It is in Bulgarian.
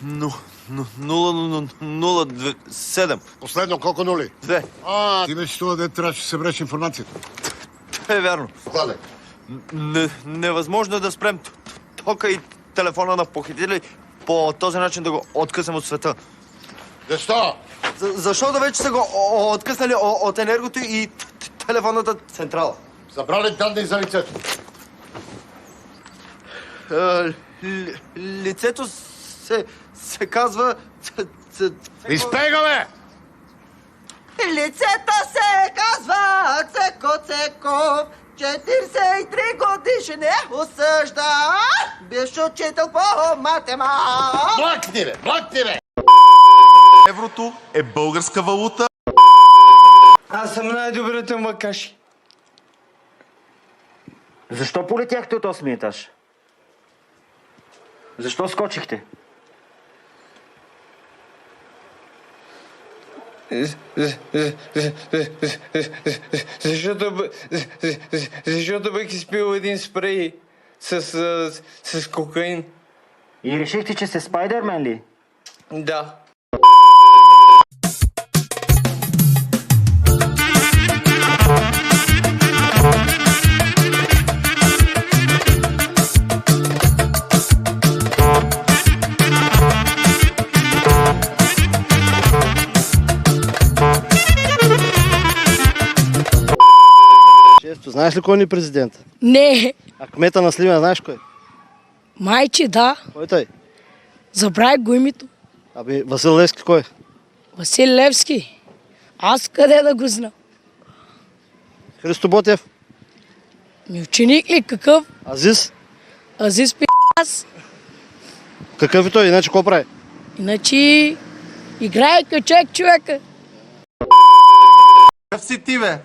007. Последно колко нули? 2. Ти беше това, дето трябваше да събереш информацията. Е вярно. Кладе. Невъзможно е да спрем тока и телефона на похитители по този начин да го откъснем от света. Защо? Защото вече са го откъснали от енергото и телефонната централа. Забрали данни за лицето. Лицето се казва... Изпегаме! Лицето се казва Цеко Цеков, 43 годишен е осъждан, бивш учител по математика. Блъкни бе! Еврото е българска валута. Аз съм най-добрите макаши. Защо полетяхте от 8 етаж? Защо скочихте? Защото бях изпил един спрей с кокаин. И решихте, че сте Спайдермен ли? Да. Често, знаеш ли кой ни е президент? Не, А кмета на Сливен, знаеш кой? майче да. Кой е той? Забравих го името. Аби, Васил Левски кой е? Васил Левски. Аз къде да го знам? Христо Ботев? Ми ученик ли? Какъв? Азис? Азис аз. Какъв е той? Иначе какво прави? Иначе играе качек човека. Какъв си ти, бе?